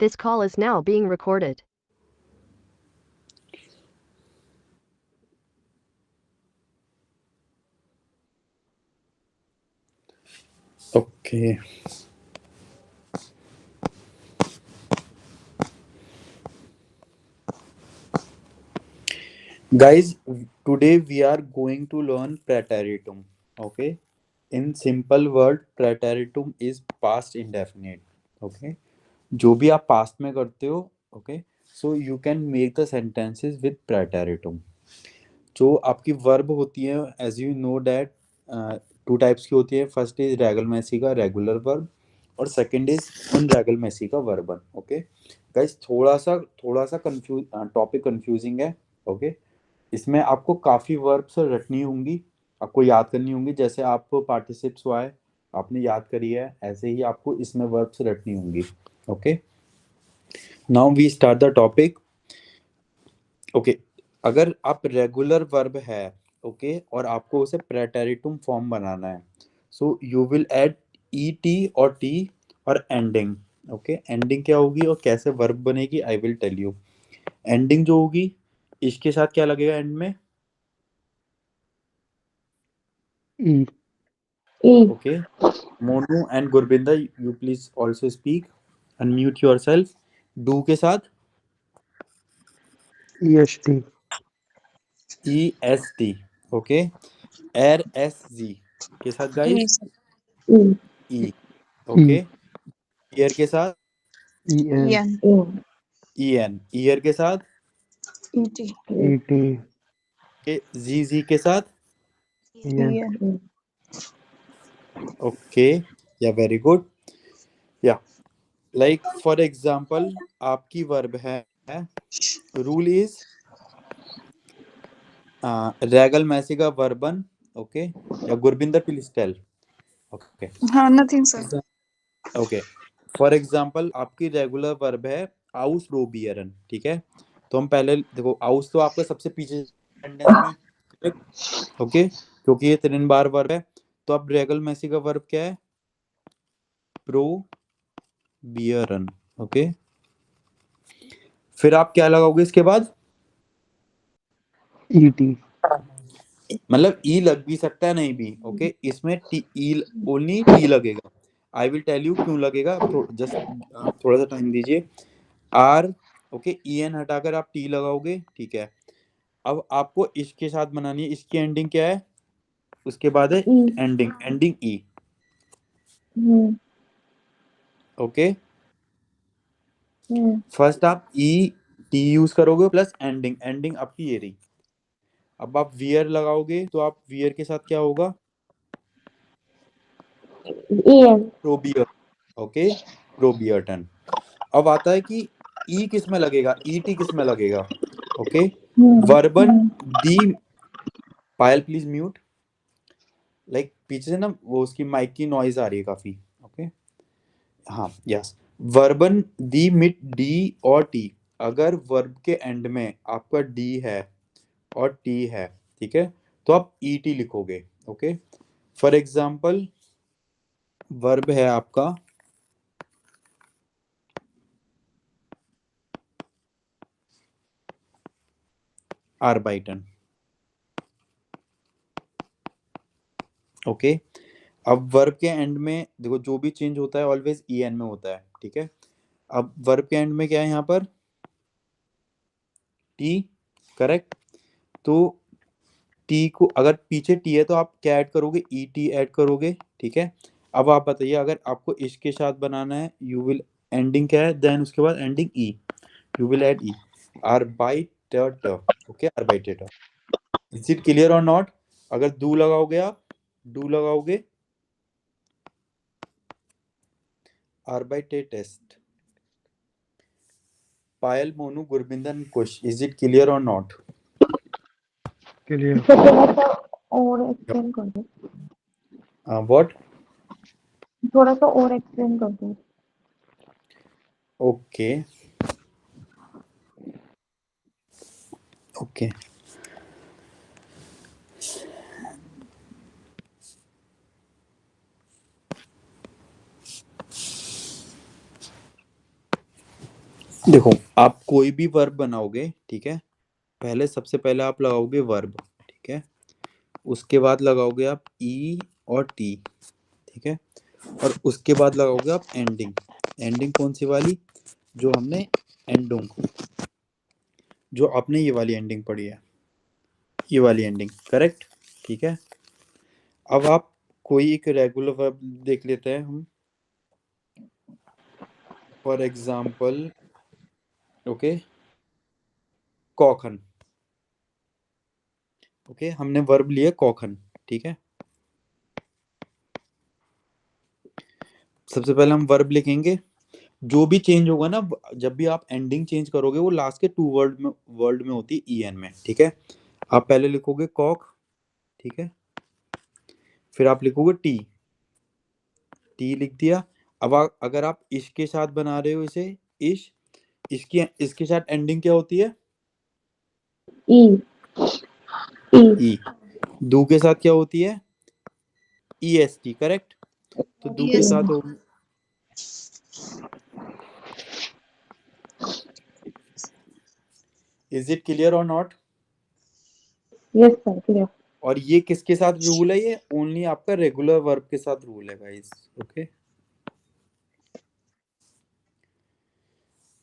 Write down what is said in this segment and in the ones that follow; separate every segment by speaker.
Speaker 1: This call is now being recorded.
Speaker 2: Okay. Guys, today we are going to learn preteritum. Okay. In simple word, preteritum is past indefinite. Okay. जो भी आप past में करते हो, okay, so you can make the sentences with preteritum. जो आपकी verb होती है, as you know that two types की होती है. फर्स्ट इज रेगुलर मैसी का रेगुलर वर्ब, और सेकंड इज अनरेगुलर मैसी का वर्बन. ओके गाइस, थोड़ा सा कंफ्यूज टॉपिक कंफ्यूजिंग है. ओके, इसमें आपको काफ़ी वर्ब्स रटनी होंगी, आपको याद करनी होंगी. जैसे आप पार्टिसिप्स हुआ है, आपने याद करी है, ऐसे ही आपको इसमें वर्ब्स रटनी होंगी. Okay, now we start the topic. Okay, अगर आप रेगुलर वर्ब है, ओके, और आपको उसे प्रेटेरिटुम फॉर्म बनाना है, so you will add E T और टी और एंडिंग. ओके, एंडिंग क्या होगी और कैसे वर्ब बनेगी, I will tell you. Ending जो होगी, इसके साथ क्या लगेगा एंड में?
Speaker 3: E.
Speaker 2: Okay, Monu and Gurbinder, you please also speak, unmute yourself. डू के साथ
Speaker 3: EST.
Speaker 2: E S T. Okay, एर एस जी के साथ गाइस ई. Okay,
Speaker 3: E.
Speaker 2: ईयर के साथ
Speaker 3: EN.
Speaker 2: E N. ईयर के साथ
Speaker 3: ET.
Speaker 2: के जी जी के साथ.
Speaker 3: EN.
Speaker 2: ओके, या वेरी गुड. या लाइक फॉर एग्जांपल, आपकी वर्ब है, रूल इज रेगल मैसी का वर्बन. ओके, या गुरबिंदर प्लीज टेल. ओके.
Speaker 4: हाँ, nothing sir.
Speaker 2: Okay, for example आपकी रेगुलर वर्ब है आउस रोबियरन. ठीक है, तो हम पहले देखो, आउस तो आपका सबसे पीछे सेंटेंस में. ओके, क्योंकि ये 3 बार वर्ब है. तो अब रेगुलर मैसी का वर्ब क्या है? प्रो बियरन. ओके, फिर आप क्या लगाओगे इसके बाद?
Speaker 3: ET.
Speaker 2: मतलब ई लग भी सकता है, नहीं भी. ओके, इसमें टी ई ओनली टी लगेगा. आई विल टेल यू क्यों लगेगा. जस्ट थोड़ा सा टाइम दीजिए. आर, ओके, ई एन हटाकर आप टी लगाओगे. ठीक है, अब आपको इसके साथ बनानी है. इसकी एंडिंग क्या है? उसके बाद है एंडिंग, एंडिंग ई. ओके, फर्स्ट आप ई टी यूज करोगे प्लस एंडिंग, एंडिंग आपकी ये रही. अब आप वियर लगाओगे, तो आप वियर के साथ क्या होगा? प्रोबियर. ओके, प्रोबियटन. अब आता है कि ई किस में लगेगा, ई टी किस में लगेगा. ओके, वर्बन दी. Payal please mute. लाइक पीछे से ना वो उसकी माइक की नॉइज आ रही है काफी. ओके, हाँ, यस. वर्बन दी मिड डी और टी. अगर वर्ब के एंड में आपका डी है और टी है, ठीक है, तो आप ई टी लिखोगे. ओके, फॉर एग्जाम्पल, वर्ब है आपका आर्बाइटन. ओके, अब वर्ब के एंड में देखो, जो भी चेंज होता है ऑलवेज ई एन में होता है. ठीक है, अब वर्ब के एंड में क्या है यहाँ पर? टी. करेक्ट. तो टी को अगर पीछे टी है तो आप क्या ऐड करोगे? ई टी ऐड करोगे. ठीक है, अब आप बताइए, अगर आपको इसके साथ बनाना है, यू विल एंडिंग क्या है, देन उसके बाद ending E, you will add E. आर्बाइटर. ओके, आर्बाइटेटर. Is it clear or not? अगर डू लगाओगे, आप डू लगाओगे, आर्बाइटेटेस्ट. Payal, Monu, Gurbinder, Kush, is it clear or not?
Speaker 3: Clear.
Speaker 5: थोड़ा सा और एक्सप्लेन कर दो.
Speaker 2: व्हाट?
Speaker 5: थोड़ा सा और एक्सप्लेन कर दो.
Speaker 2: ओके. ओके, देखो, आप कोई भी वर्ब बनाओगे, ठीक है, पहले सबसे पहले आप लगाओगे वर्ब, ठीक है, उसके बाद लगाओगे आप ई और टी, ठीक है, और उसके बाद लगाओगे आप एंडिंग। एंडिंग कौन सी वाली? जो हमने एंडोंग, जो आपने ये वाली एंडिंग पढ़ी है, ये वाली एंडिंग, करेक्ट, ठीक है। अब आप कोई एक रेगुलर वर्ब देख लेते हैं हम, फॉर एग्जाम्पल, ओके, कॉखन, ओके, हमने वर्ब लिया कॉखन, ठीक है। सबसे पहले हम वर्ब लिखेंगे, जो भी चेंज होगा ना, जब भी आप एंडिंग चेंज करोगे वो लास्ट के टू वर्ड में होती है, ई एन में, ठीक है। आप पहले लिखोगे कॉक, ठीक है, फिर आप लिखोगे टी, टी लिख दिया। अब अगर आप इश के साथ बना रहे हो इसे, इश, इसके साथ एंडिंग क्या होती है?
Speaker 5: E. E.
Speaker 2: ई। दू के साथ क्या होती है? ई एस टी, करेक्ट। तो दू के
Speaker 4: Yes.
Speaker 2: साथ हो, is it clear or not?
Speaker 5: Yes, sir. Clear.
Speaker 2: और ये किसके साथ रूल है? ये ओनली आपका रेगुलर वर्ब के साथ रूल है गाइस, ओके।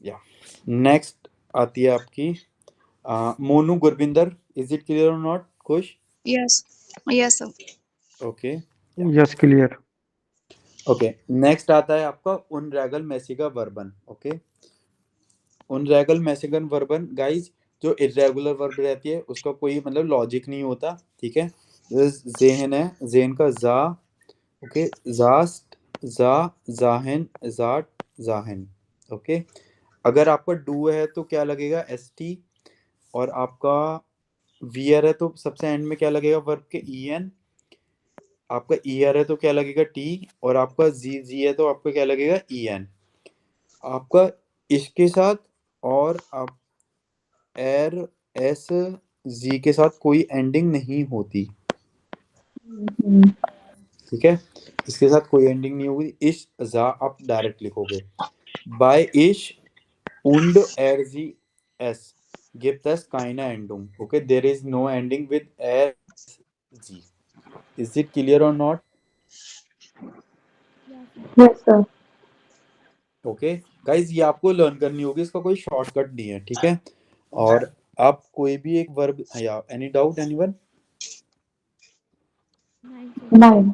Speaker 2: या नेक्स्ट आती है आपकी Monu Gurvinder, is it clear or not? खुश?
Speaker 4: Yes. Yes, sir.
Speaker 2: Okay,
Speaker 3: yes clear.
Speaker 2: Okay. Next आता है आपका उनरेगल मेसिगा वर्बन, ओके। उनरेगल मेसिगन वर्बन गाइस, जो इरेगुलर वर्ब रहती है उसका कोई मतलब लॉजिक नहीं होता, ठीक है। जेहन है, जेन का जा, ओके, जास्ट, जा, जाहन, जाट, जाहन, ओके। अगर आपका डू है तो क्या लगेगा? S T. और आपका वियर है तो सबसे एंड में क्या लगेगा? वर्ब के ई एन। आपका ईयर है तो क्या लगेगा? टी। और आपका जी जी है तो आपका क्या लगेगा? E N. आपका इसके साथ और आप एर, एस, जी के साथ कोई एंडिंग नहीं होती,
Speaker 5: Mhm.
Speaker 2: ठीक है। इसके साथ कोई एंडिंग नहीं होगी। इश, जा आप डायरेक्ट लिखोगे। बाय इश und er sie es gibt es keine Endung, okay, there is no ending with er sie, is it clear or not?
Speaker 5: Yes, sir.
Speaker 2: Okay guys, ये आपको लर्न करनी होगी, इसका कोई शॉर्टकट नहीं है, ठीक है। और आप कोई भी एक वर्ब, या any doubt anyone?
Speaker 5: Nine.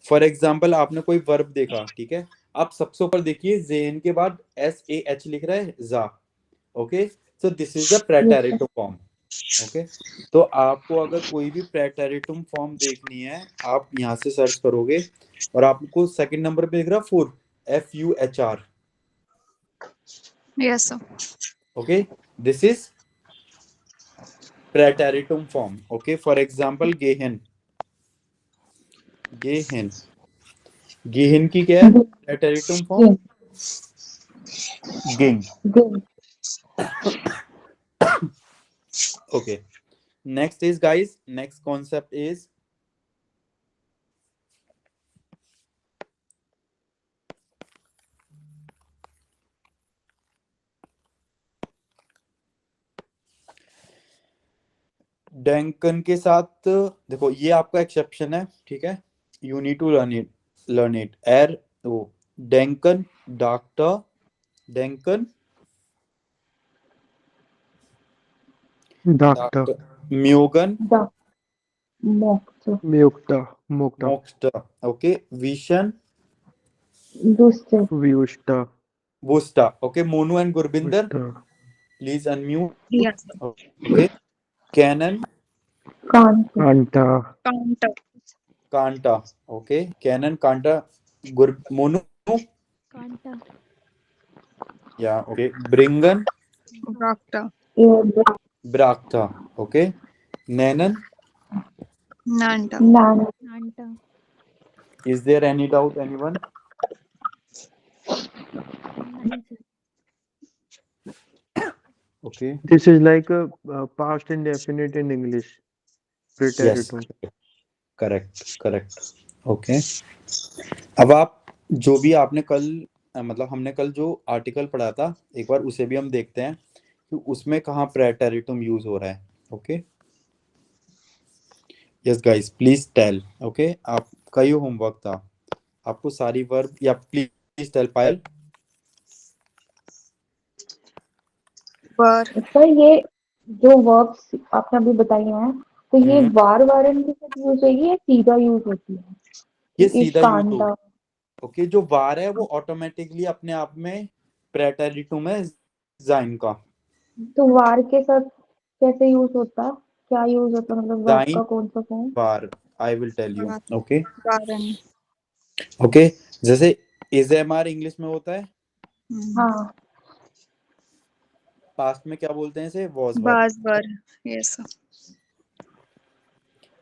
Speaker 2: For example आपने कोई वर्ब देखा, ठीक है, आप सबसे ऊपर देखिए जेन के बाद एस ए एच लिख रहा है, जा, okay, so this is the
Speaker 5: Yes, sir.
Speaker 2: प्रेटेरिटो फॉर्म, ओके। तो आपको अगर कोई भी प्रेटेरिटुम फॉर्म देखनी है, आप यहाँ से सर्च करोगे, और आपको सेकंड नंबर पे दिख रहा फुर, FUHR,
Speaker 4: Yes, sir.
Speaker 2: Okay, this is प्रेटेरिटुम फॉर्म, ओके। फॉर एग्जांपल गेहन, गेहन, गेहन की क्या है प्रेटेरिटुम फॉर्म?
Speaker 5: Ging.
Speaker 2: गिंग,
Speaker 5: Ging.
Speaker 2: Okay. Next is guys, next concept is डैंकन के साथ। देखो ये आपका एक्सेप्शन है, ठीक है, you need to learn it uh, वो डैंकन, डॉक्टर, डैंकन,
Speaker 3: डॉक्टर,
Speaker 2: डॉक्टर, म्यूगन,
Speaker 5: The. Mocked.
Speaker 3: म्युक्ता, मोक्ता,
Speaker 2: मोक्स्टर, ओके, विशन,
Speaker 5: Duste.
Speaker 3: व्युष्टा,
Speaker 2: वुस्टा, ओके। मोनू एंड गुरबिंदर
Speaker 3: विष्टा,
Speaker 2: please unmute,
Speaker 4: Yes, sir.
Speaker 2: Okay. कैनन,
Speaker 5: Kant.
Speaker 3: कांटा,
Speaker 4: Counter.
Speaker 2: कांटा, ओके, कैनन, कांटा, गुर, मोनू,
Speaker 1: Kanta.
Speaker 2: या ओके, ब्रिंगन,
Speaker 4: Doctor.
Speaker 2: ब्राक्टा, ओके, नैनन,
Speaker 4: Nanta.
Speaker 5: Nan.
Speaker 1: Nanta.
Speaker 2: Is there any doubt anyone?
Speaker 1: Nine, sir.
Speaker 2: Okay,
Speaker 3: this is like past indefinite in English,
Speaker 2: yes,
Speaker 3: प्रेटेरिटुम।
Speaker 2: Correct, correct, okay. अब आप जो भी आपने कल मतलब हमने कल जो आर्टिकल पढ़ा था एक बार उसे भी हम देखते हैं कि उसमें कहाँ प्रेटेरिटुम यूज हो रहा है. Okay, yes guys, please tell. Okay, आपका ये होमवर्क था. आपको सारी वर्ब या प्लीज टेल पायल.
Speaker 4: वर,
Speaker 5: सर ये जो वर्ब्स आपने अभी बताई हैं तो ये
Speaker 2: हम्म,
Speaker 5: वार वारन के साथ यूज होगी या सीधा यूज होती है?
Speaker 2: ये
Speaker 5: इश
Speaker 2: सीधा यूज
Speaker 5: कांटा.
Speaker 2: होगी. ओके, जो वार है वो ऑटोमेटिकली अपने आप में प्रेटेरिटुम है जाइन का.
Speaker 5: तो वार के साथ कैसे यूज होता है? क्या यूज होता है, मतलब वर्ब
Speaker 2: जाइन
Speaker 5: का कौन सा फॉर्म?
Speaker 2: वार, आई विल टेल यू.
Speaker 4: वार,
Speaker 2: ओके.
Speaker 4: वारन।
Speaker 2: ओके, जैसे एजएमआर इंग्लिश में होता है,
Speaker 5: हाँ.
Speaker 2: पास्ट में क्या बोलते हैं इसे, वॉज वर.
Speaker 4: बाज वर, यस सर।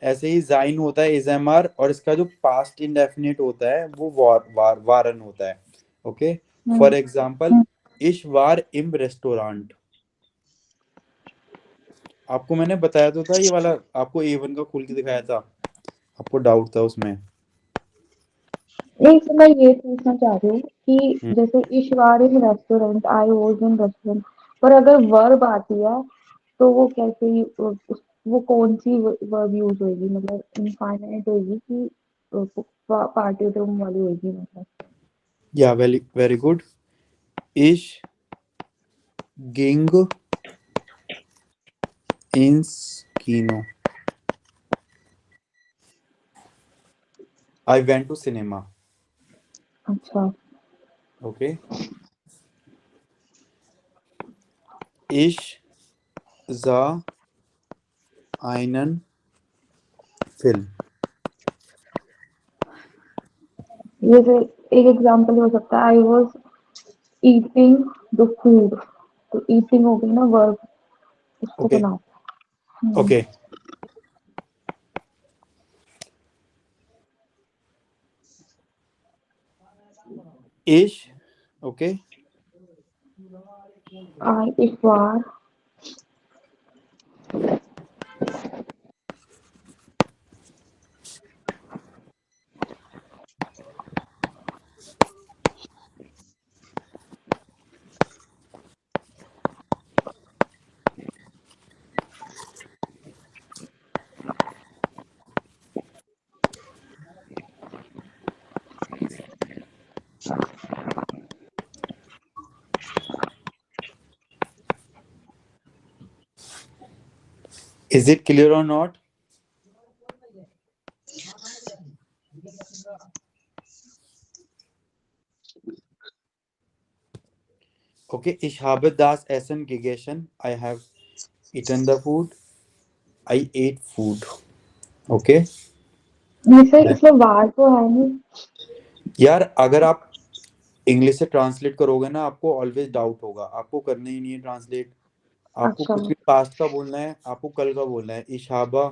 Speaker 2: ऐसे ही जाइन होता है एजएमआर, और इसका जो पास्ट इंडेफिनिट होता है वो वारन होता है. ओके, फॉर एग्जांपल इश वार इम रेस्टोरेंट. आपको मैंने बताया तो था ये वाला, आपको A1 का खोल के दिखाया था, आपको डाउट था उसमें.
Speaker 5: नहीं सर, मैं ये पूछना चाह रही हूँ कि
Speaker 2: हम्म,
Speaker 5: जैसे इशवार इन रेस्टोरेंट, आई वॉज इन रेस्टोरेंट, पर अगर वर्ब आती है तो वो कैसे वो कौन सी वर्ब यूज होगी, मतलब इनफाइनाइट होगी कि पार्टिसिपल वाली होगी, मतलब?
Speaker 2: या वेरी वेरी गुड. इश गिंग ins kino. I went to cinema.
Speaker 5: अच्छा.
Speaker 2: Okay. Ich sah einen Film.
Speaker 5: ये जो एक एग्जांपल हो सकता है, I was eating the food, तो ईटिंग हो गई ना वर्ब, उसको
Speaker 2: Okay.
Speaker 5: बनाओ.
Speaker 2: Okay. Ich. Okay.
Speaker 5: आई इशवार
Speaker 2: Is it clear or not? Okay. Ich habe das Essen gegessen. I have eaten the food. I ate food. Okay.
Speaker 5: नहीं sir, इसमें वार तो है नहीं.
Speaker 2: यार अगर आप इंग्लिश से ट्रांसलेट करोगे ना, आपको ऑलवेज डाउट होगा. आपको करना ही नहीं है ट्रांसलेट. आपको
Speaker 5: अच्छा.
Speaker 2: कुछ भी पास्ट का बोलना है, आपको कल का बोलना है. इशाबा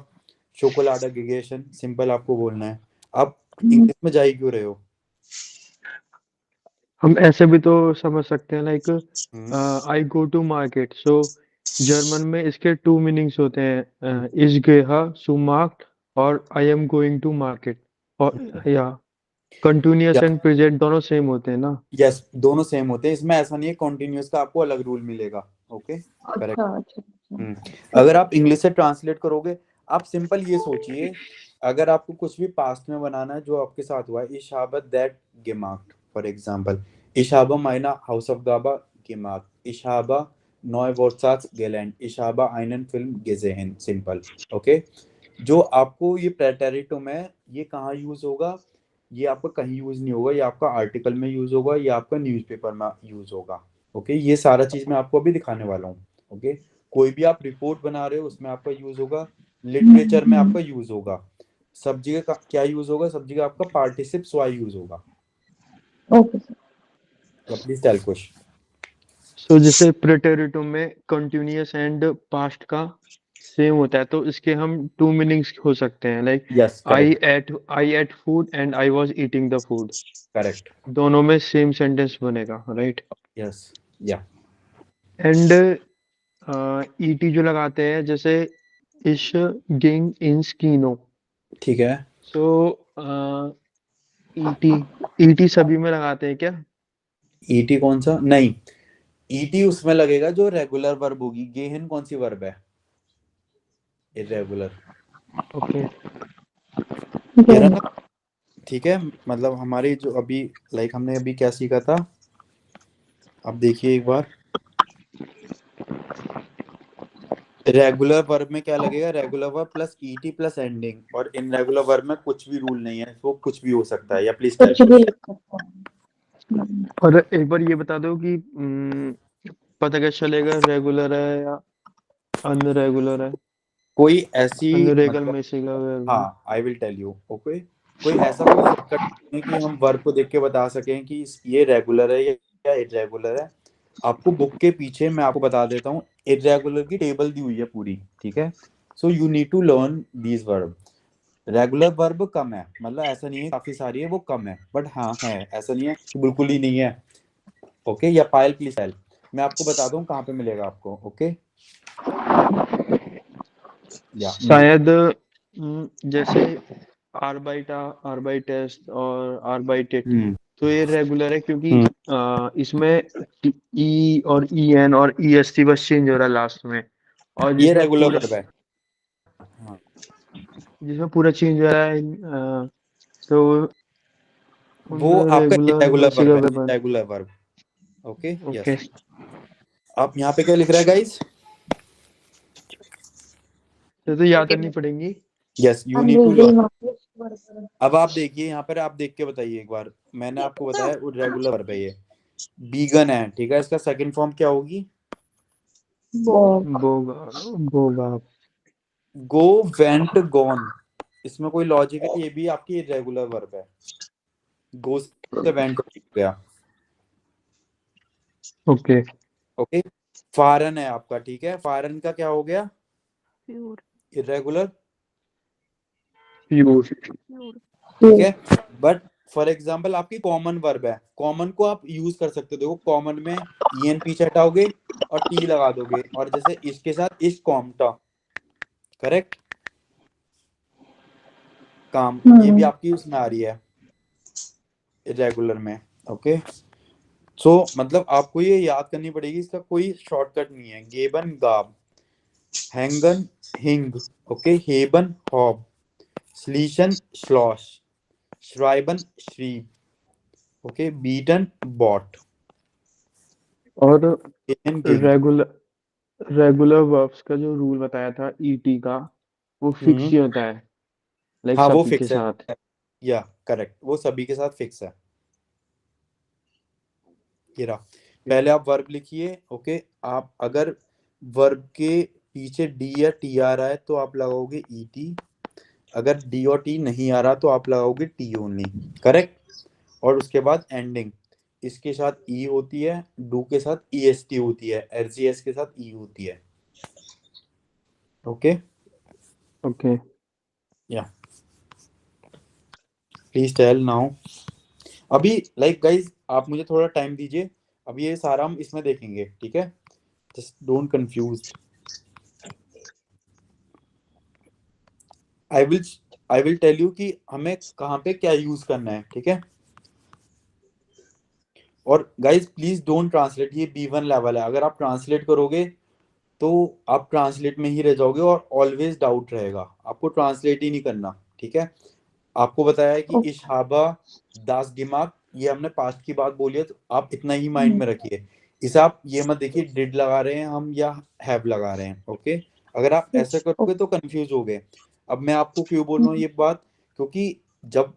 Speaker 2: शोकोलाडा गिगेशन, सिंपल आपको बोलना है. आप इंग्लिश में जा ही क्यों रहे हो?
Speaker 3: हम ऐसे भी तो समझ सकते हैं, like
Speaker 2: hmm,
Speaker 3: I go to market, so German में इसके टू मीनिंग्स होते हैं, इज गेहा सुमार्क्ट और I am going to market, और या कंटिन्यूअस
Speaker 2: या
Speaker 3: एंड प्रेजेंट दोनों सेम होते हैं ना?
Speaker 2: यस, दोनों सेम होते हैं. इसमें ऐसा नहीं है कॉन्टिन्यूअस का आपको अलग रूल मिलेगा. Okay, correct.
Speaker 5: अच्छा. अच्छा. अच्छा.
Speaker 2: अगर
Speaker 5: ठीक.
Speaker 2: आप इंग्लिश से ट्रांसलेट करोगे, आप सिंपल ये सोचिए, अगर आपको कुछ भी पास्ट में बनाना है जो आपके साथ हुआ है, इशाबत दैट gemacht, for example ich habe meine Hausaufgabe gemacht, ich habe neue Wortschatz gelernt, ich habe einen Film gesehen. Simple. Okay, जो आपको ये प्रेटेरिटुम है, ये कहाँ यूज होगा? ये आपका कहीं यूज नहीं होगा. ये आपका आर्टिकल में यूज होगा, ये आपका न्यूज़पेपर में यूज होगा. ओके, ये सारा चीज मैं आपको अभी दिखाने वाला हूँ. ओके, कोई भी आप रिपोर्ट बना रहे हो उसमें आपका यूज होगा, लिटरेचर में आपका यूज होगा. सब जगह का क्या यूज होगा? सब जगह आपका पार्टिसिप्स वाई यूज होगा.
Speaker 5: Okay sir.
Speaker 2: या प्लीज टेल क्वेश्चन.
Speaker 3: सो जैसे प्रेटेरिटुम में कंटिन्यूअस एंड पास्ट का सेम होता है, तो इसके हम टू मीनिंग्स हो सकते हैं, like
Speaker 2: yes, correct.
Speaker 3: I ate food and I was eating the food,
Speaker 2: correct.
Speaker 3: दोनों में सेम सेंटेंस बनेगा, राइट?
Speaker 2: यस. या
Speaker 3: एंड ईटी जो लगाते हैं, जैसे इश गिंग इन स्कीनो,
Speaker 2: ठीक है.
Speaker 3: सो ईटी ईटी सभी में लगाते हैं क्या?
Speaker 2: ईटी कौन सा? नहीं, ईटी उसमें लगेगा जो रेगुलर वर्ब होगी। गेहन कौन सी वर्ब है? इरेगुलर।
Speaker 3: ओके
Speaker 2: ये रहा
Speaker 5: गेन
Speaker 2: ना? ठीक है, मतलब हमारी जो अभी हमने अभी क्या सीखा था, अब देखिए एक बार। रेगुलर वर्ब में क्या लगेगा? Regular verb plus ET plus ending. और इनरेगुलर वर्ब में कुछ भी रूल नहीं है, वो कुछ भी हो सकता है। या प्लीज टेल।
Speaker 5: कुछ भी लिख सकता है।
Speaker 3: और एक बार ये बता दो कि पता कैसे चलेगा रेगुलर है या अनरेगुलर है?
Speaker 2: कोई ऐसी
Speaker 3: अनरेगल
Speaker 2: मतलब,
Speaker 3: में से का verb है।
Speaker 2: हाँ I will tell you. Okay, कोई ऐसा कोई शॉर्टकट नहीं है कि हम वर्ब को देख के बता सकें कि ये रेगुलर है या इरेगुलर है। आपको बुक के पीछे मैं आपको बता देता हूँ, इरेगुलर की टेबल दी हुई है पूरी। ठीक है, so you need to learn these verb. Regular verb कम है, मतलब ऐसा नहीं है काफी सारी है, वो कम है, बट हाँ है, ऐसा नहीं है कि बिल्कुल ही नहीं है। ओके, या पायल प्लीज टेल। मैं आपको बता दूं कहाँ पे मिलेगा आपको। ओके, या मिल।
Speaker 3: शायद जैसे आर बाई टेस्ट और आर बाई टेट,
Speaker 2: हम्म
Speaker 3: तो ये रेगुलर है क्योंकि
Speaker 2: हम्म
Speaker 3: इसमें ई और ई एन और ई एस टी बस चेंज हो रहा है लास्ट में। और
Speaker 2: ये रेगुलर वर्ब है। हाँ,
Speaker 3: जिसमें पूरा चेंज हो रहा है तो
Speaker 2: वो
Speaker 3: उनका
Speaker 2: आपका
Speaker 3: रेगुलर
Speaker 2: इरेगुलर
Speaker 3: वैसे का
Speaker 2: वर्ब है।
Speaker 3: वेबन।
Speaker 2: Irregular verb. Okay,
Speaker 3: okay,
Speaker 2: yes. आप यहाँ पे क्या लिख रहा है गाइस?
Speaker 3: तो याद करनी पड़ेंगी।
Speaker 2: यस, यू नीड टू
Speaker 5: अनरीगल
Speaker 2: लर्न।
Speaker 5: Knowledge verb.
Speaker 2: अब आप देखिए यहाँ पर, आप देख के बताइए एक बार। मैंने आपको बताया वो रेगुलर वर्ब है ये। बीगन है, ठीक है, इसका सेकंड फॉर्म क्या होगी?
Speaker 5: बॉग।
Speaker 3: बोगा बोगा।
Speaker 2: गो, वेंट, गॉन। इसमें कोई लॉजिक है? ये भी आपकी इरेगुलर वर्ब है। गो से वेंट हो गया।
Speaker 3: ओके,
Speaker 2: ओके, फॉरेन है आपका, ठीक है, फॉरेन का क्या हो गया?
Speaker 1: प्योर।
Speaker 2: इरेगुलर।
Speaker 3: प्योर।
Speaker 1: प्योर।
Speaker 2: ठीक है, बट फॉर एग्जाम्पल आपकी कॉमन वर्ब है। कॉमन को आप यूज कर सकते हो। देखो, कॉमन में ईएन पीछे हटाओगे और टी लगा दोगे, और जैसे इसके साथ इस कॉमटा, करेक्ट, काम, ये भी आपकी उसमें आ रही है इरेगुलर में। ओके, सो मतलब आपको ये याद करनी पड़ेगी, इसका कोई शॉर्टकट नहीं है। गेबन गाब, हैंगन हिंग, ओके, हेबन हॉब, स्लीशन स्लॉश, श्राइबन श्रीप, ओके, बीटन बॉट,
Speaker 3: और
Speaker 2: गेन गेम।
Speaker 3: रेगुलर रेगुलर वर्ब्स का जो रूल बताया था ईटी का, वो फिक्स
Speaker 2: हम्म,
Speaker 3: ही होता है लाइक
Speaker 2: हाँ वो
Speaker 3: सभी के
Speaker 2: फिक्स है।
Speaker 3: साथ।
Speaker 2: या करेक्ट, वो सभी के साथ फिक्स है। ये रहा। पहले आप वर्ब लिखिए। ओके, आप अगर वर्ब के पीछे डी या टी आ रहा है तो आप लगाओगे ई टी। अगर डी और टी नहीं आ रहा तो आप लगाओगे टी ओनली। करेक्ट। और उसके बाद एंडिंग, इसके साथ ई होती है, डू के साथ ई एस टी होती है, एस जी एस के साथ ई होती है। ओके,
Speaker 3: ओके,
Speaker 2: या प्लीज टेल नाउ। अभी गाइस, आप मुझे थोड़ा टाइम दीजिए। अभी ये सारा हम इसमें देखेंगे, ठीक है? Just don't confuse. I will I will tell you कि हमें कहाँ पे क्या यूज करना है, ठीक है? और गाइस प्लीज डोंट ट्रांसलेट, ये B1 लेवल है। अगर आप ट्रांसलेट करोगे तो आप ट्रांसलेट में ही रह जाओगे और ऑलवेज डाउट रहेगा। आपको ट्रांसलेट ही नहीं करना, ठीक है? आपको बताया है कि इशाबा दास दिमाग, ये हमने पास्ट की बात बोली है, तो आप इतना ही माइंड में रखिए। इसे आप ये मत देखिए डिड लगा रहे हैं हम या हैव लगा रहे हैं। ओके, अगर आप ऐसा करोगे तो कंफ्यूज हो गए। अब मैं आपको क्यों बोल रहा हूँ ये बात, क्योंकि जब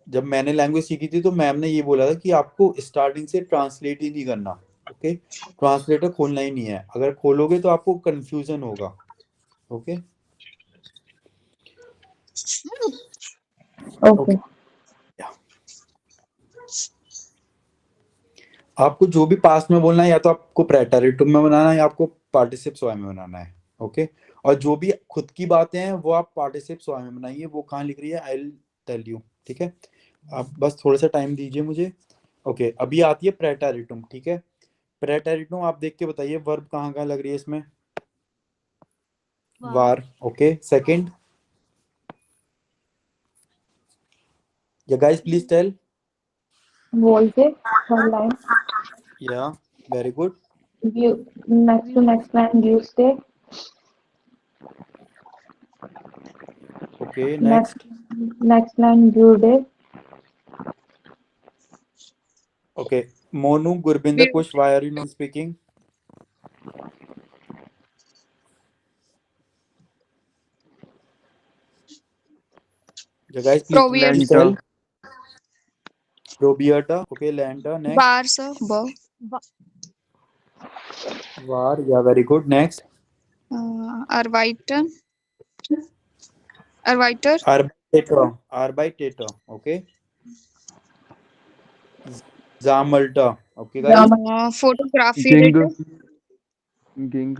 Speaker 2: जब मैंने लैंग्वेज सीखी थी तो मैम ने ये बोला था कि आपको स्टार्टिंग से ट्रांसलेट ही नहीं करना। ओके, ट्रांसलेटर खोलना ही नहीं है। अगर खोलोगे तो आपको कंफ्यूजन होगा। Okay,
Speaker 5: okay.
Speaker 2: ओके, आपको जो भी पास्ट में बोलना है, या तो आपको प्रेटरिटुम में बनाना है या आपको पार्टिसिप स्वयं में बनाना है। ओके, और जो भी खुद की बातें हैं वो आप पार्टिसिप स्वयं में बनाइए। वो कहाँ लिख रही है, आई विल टेल यू, ठीक है? आप बस थोड़ा सा टाइम दीजिए मुझे। ओके, अभी आती है प्रेटरिटुम, ठीक है? प्रेटरिटुम आप देख के बताइए वर्ब कहाँ कहाँ लग रही है इसमें।
Speaker 1: वार।
Speaker 2: वार। ओके, सेकंड, या गाइस प्लीज टेल।
Speaker 5: बोल के थर्ड लाइन
Speaker 2: या very good
Speaker 5: next to next line view state
Speaker 2: okay
Speaker 5: next
Speaker 2: next
Speaker 5: next line view date
Speaker 2: okay Monu Gurbinder
Speaker 4: View.
Speaker 2: Kush why are you not speaking guys please
Speaker 4: Proviet.
Speaker 2: tell
Speaker 3: Lanta.
Speaker 2: Robiata okay Lanta next
Speaker 4: Bar, sir. Bar.
Speaker 2: var yeah very good next
Speaker 4: Arviter. Arviter.
Speaker 2: arbiter okay zamalta okay guys
Speaker 4: Photography
Speaker 3: Ging.
Speaker 4: rater.
Speaker 3: Ging.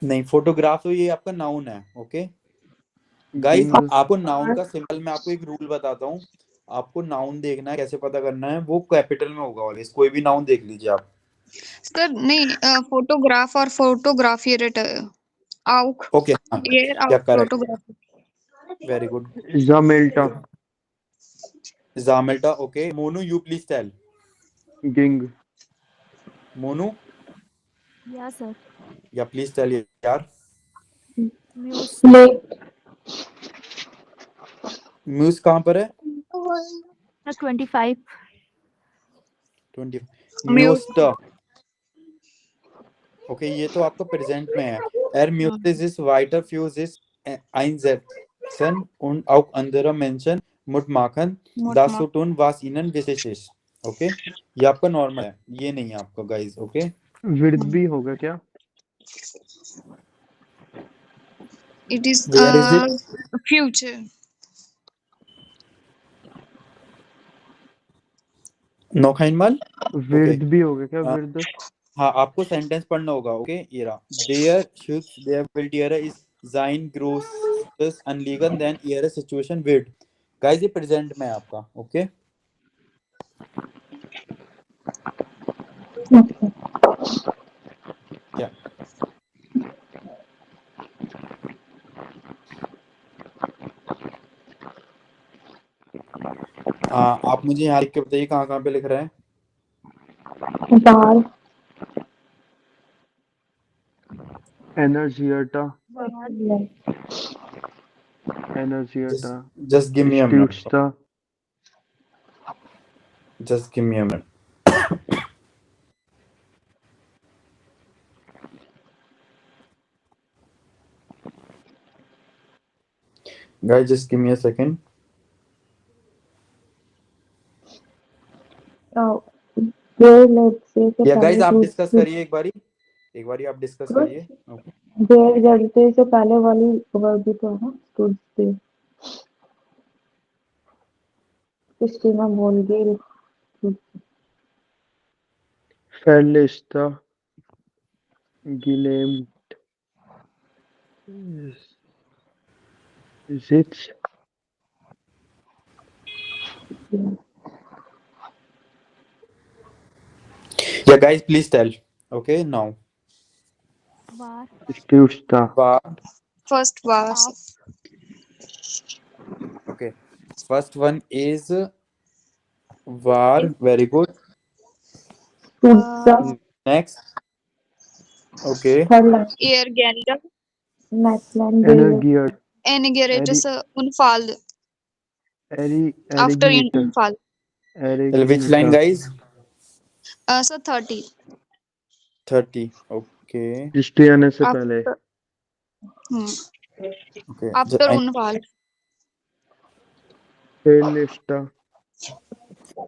Speaker 2: नहीं photograph तो ये आपका noun है okay guys
Speaker 3: Ging.
Speaker 2: आपको noun का simple मैं आपको एक रूल बताता हूँ आपको नाउन देखना है कैसे पता करना है वो कैपिटल में होगा ऑलवेज कोई भी नाउन देख लीजिए आप
Speaker 4: सर नहीं फोटोग्राफ और फोटोग्राफी रेटर आउक
Speaker 2: ओके हाँ
Speaker 4: एयर
Speaker 2: या
Speaker 4: आउक
Speaker 2: correct
Speaker 4: photography
Speaker 2: very good
Speaker 3: Zamelta.
Speaker 2: जामेल्टा okay Monu you please tell
Speaker 3: Ging.
Speaker 2: Monu
Speaker 1: या सर
Speaker 2: या प्लीज टेल यार
Speaker 1: म्यूज
Speaker 5: late
Speaker 2: म्यूज कहाँ पर है
Speaker 1: 25
Speaker 2: 20
Speaker 4: म्यूज
Speaker 2: म्यूस्टा ओके ये तो आपका प्रेजेंट में है er muses ist weiter für sich einsetzen und auch andere Menschen Mut machen das zu tun was ihnen wichtig ist okay ये आपका नॉर्मल है ये नहीं है आपका गाइस ओके
Speaker 3: Width भी होगा क्या?
Speaker 4: It is
Speaker 2: where is it
Speaker 4: future
Speaker 2: noch einmal
Speaker 3: Width भी होगा क्या?
Speaker 2: हाँ
Speaker 3: Width.
Speaker 2: हाँ आपको सेंटेंस पढ़ना होगा ओके ये रहा their should their will ihre is sein großes Anliegen then ihre situation wird guys ये प्रेजेंट में है आपका ओके क्या आप मुझे यहाँ लिख के बताइए कहाँ कहाँ पे लिख रहे हैं
Speaker 5: bar
Speaker 3: Energiata.
Speaker 2: just
Speaker 3: Energiata.
Speaker 2: just give me a minute
Speaker 3: Stutsta.
Speaker 2: just give me a minute guys just give me a second
Speaker 5: where let's say से
Speaker 2: या गाइस
Speaker 5: पहले
Speaker 2: आप
Speaker 5: to
Speaker 2: डिस्कस करिए एक बारी आप डिस्कस करिए ओके
Speaker 5: where जड़ते से पहले वाली वर्ब भी तो है ना stood still क्रिस्टीना बोल गई
Speaker 3: Verlista. Gelähmt. Sitz.
Speaker 2: या guys please tell okay now
Speaker 1: वार
Speaker 3: Stutsta.
Speaker 2: var
Speaker 4: फर्स्ट बार
Speaker 2: okay first one is var very good
Speaker 5: stood
Speaker 2: next okay
Speaker 5: third line
Speaker 4: एयर गैंडा
Speaker 5: next line where
Speaker 3: Energier.
Speaker 4: एनिगेरेटस उनफाल आफ्टर
Speaker 3: Erigita.
Speaker 4: उनफाल
Speaker 2: which line
Speaker 3: Erigita.
Speaker 2: guys
Speaker 4: sir 30
Speaker 2: 30 okay
Speaker 3: दृष्टि आने से पहले.
Speaker 2: okay
Speaker 4: आफ्टर उनफाल
Speaker 3: Verlista.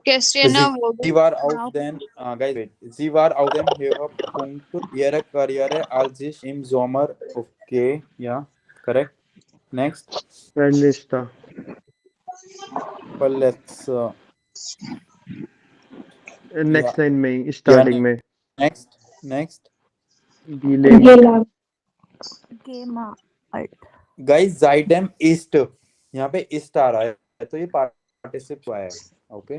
Speaker 4: कैस्टियना
Speaker 2: sie war auch den guys wait sie war auch dem Höhepunkt ihrer Karriere als ich im Sommer okay yeah correct next
Speaker 3: Verlista.
Speaker 2: well let's
Speaker 3: Next line में starting में.
Speaker 2: next
Speaker 3: Gelähmt.
Speaker 5: गेला
Speaker 1: गेमा अर्ट
Speaker 2: guys Zidem ist यहाँ पे ist आ रहा है तो ये पार्टिसिप हुआ है ओके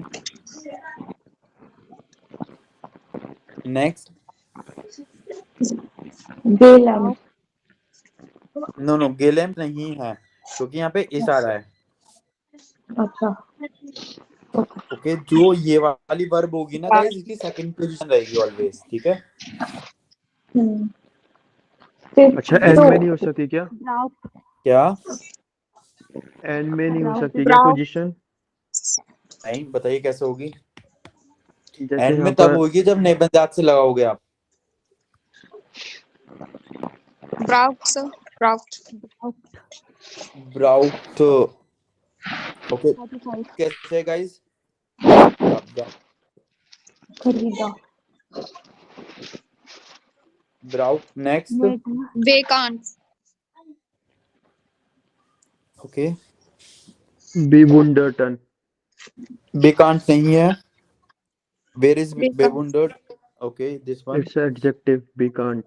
Speaker 2: नेक्स्ट
Speaker 5: गेला
Speaker 2: नो गेलेम नहीं है क्योंकि यहाँ पे इस आ रहा है
Speaker 5: अच्छा
Speaker 2: ओके ओके, जो ये वाली वर्ब होगी ना गाइस, इसकी सेकंड पोजीशन रहेगी ऑलवेज, ठीक है।
Speaker 3: अच्छा,
Speaker 2: This-
Speaker 3: एंड
Speaker 5: तो
Speaker 3: में नहीं हो सकती क्या?
Speaker 1: Braucht.
Speaker 2: क्या?
Speaker 3: एंड में नहीं हो
Speaker 1: Braucht.
Speaker 3: सकती क्या
Speaker 4: Braucht.
Speaker 3: पोजीशन?
Speaker 2: नहीं, बताइए कैसे होगी।
Speaker 3: जैसे
Speaker 2: एंड
Speaker 3: यहाँ
Speaker 2: में तब
Speaker 3: पर
Speaker 2: होगी जब नए बंजात से लगाओगे आप।
Speaker 4: Braucht, sir. Braucht.
Speaker 1: Braucht.
Speaker 2: ब्राउट, ओके
Speaker 1: 35.
Speaker 2: कैसे है गाइस?
Speaker 5: खरीदा।
Speaker 2: ब्राउट। Next.
Speaker 1: Mega.
Speaker 4: Bekannt.
Speaker 2: Okay,
Speaker 3: bewunderten,
Speaker 2: बेकांट नहीं है। Where is
Speaker 4: Bekannt.
Speaker 2: बेवुंडर्ड? Okay, this one.
Speaker 3: it's adjective bekannt,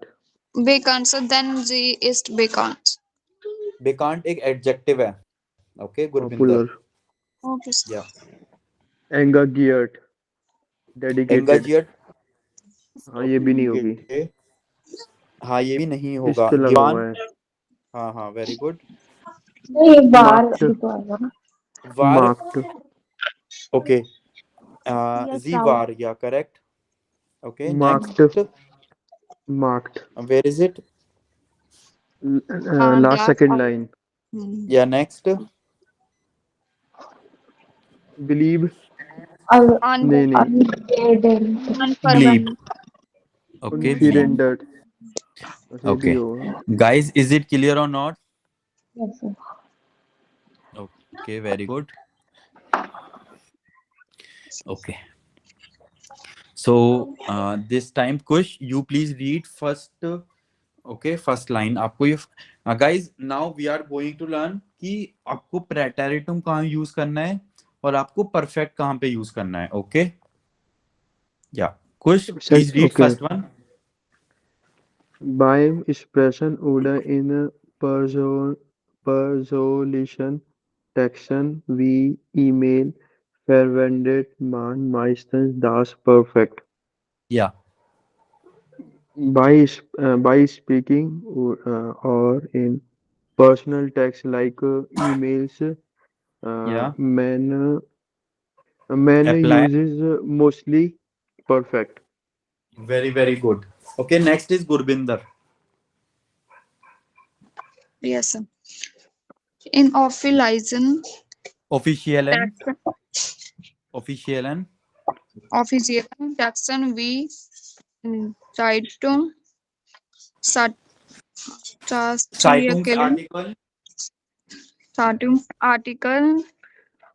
Speaker 4: Bekannt. So then sie ist bekannt.
Speaker 2: बेकांट एक एडजेक्टिव है। Okay Gurbinder.
Speaker 3: popular,
Speaker 4: Okay, sir.
Speaker 2: या
Speaker 3: engagiert, dedicated,
Speaker 2: एंगाजियट।
Speaker 3: हाँ ये भी नहीं होगी,
Speaker 2: हाँ ये भी नहीं
Speaker 3: इस
Speaker 2: होगा।
Speaker 3: पे लगा
Speaker 2: गिवान।
Speaker 3: हुआ है,
Speaker 2: हाँ हाँ, वेरी गुड।
Speaker 5: नहीं, एक बार
Speaker 3: marked,
Speaker 5: भी तो आएगा ना।
Speaker 2: वार।
Speaker 3: marked,
Speaker 2: ओके,
Speaker 1: Yes,
Speaker 2: जी
Speaker 1: Braucht.
Speaker 2: वार, या correct. Okay
Speaker 3: marked,
Speaker 2: next.
Speaker 3: marked,
Speaker 2: where is it?
Speaker 3: last
Speaker 4: Last
Speaker 3: second
Speaker 4: of-
Speaker 3: line,
Speaker 2: या नेक्स्ट।
Speaker 3: believe,
Speaker 4: Un-
Speaker 3: नहीं नहीं,
Speaker 5: अनडेडेंट।
Speaker 4: unverwendet.
Speaker 2: ओके
Speaker 3: unveränndert, बस ये भी
Speaker 2: ओके
Speaker 3: होगा,
Speaker 2: guys, is it clear or not?
Speaker 5: Yes.
Speaker 2: Okay, very good. Okay, so this time kush, you please read first. Okay, first line आपको ये guys, now we are going to learn कि आपको preteritum कहाँ use करना है और आपको perfect कहाँ पे यूज करना है। ओके, या कुश please read
Speaker 3: okay,
Speaker 2: first one.
Speaker 3: beim Sprechen oder in Persönlichen Texten wie E-Mail verwendet man meistens das Perfekt.
Speaker 2: Yeah,
Speaker 3: By speaking or in personal text like emails,
Speaker 2: yeah,
Speaker 3: man
Speaker 2: apply.
Speaker 3: uses mostly perfect.
Speaker 2: Very good. Okay, next is Gurbinder.
Speaker 4: Yes, sir. In officialen
Speaker 2: Officialen.
Speaker 4: Texten,
Speaker 2: Officialen.
Speaker 4: offiziellen Texten wie Zeitung,
Speaker 2: Zeitung
Speaker 4: Statistiken,
Speaker 2: article.
Speaker 4: Artikel,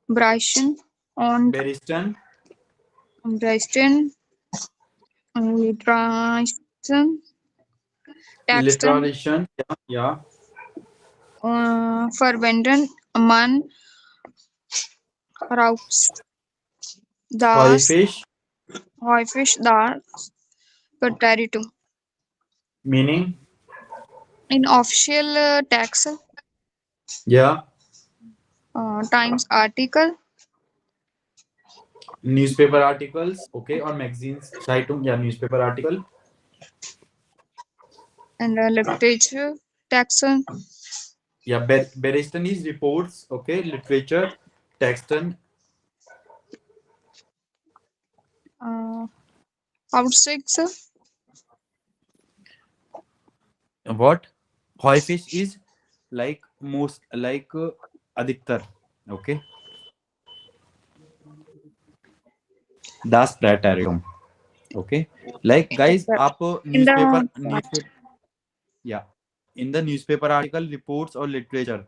Speaker 4: Berichten und
Speaker 2: Berichten.
Speaker 4: Berichten, Literaten, Texten
Speaker 2: Literation. Yeah.
Speaker 4: verwenden man
Speaker 2: Häufig.
Speaker 4: häufig das Präteritum.
Speaker 2: Meaning.
Speaker 4: In official text,
Speaker 2: Yeah.
Speaker 4: Times article,
Speaker 2: Newspaper articles. Okay, or magazines. Zeitung. Yeah, newspaper article.
Speaker 4: and literature text,
Speaker 2: Yeah, Berichten is reports. Okay, literature. Texten.
Speaker 4: Outstricts,
Speaker 2: What? Häufig is like most, like adhiktar. Okay. Das Praetorium. Okay. Like guys, आप
Speaker 4: in
Speaker 2: newspaper,
Speaker 4: the
Speaker 2: yeah, in the newspaper article, reports or literature,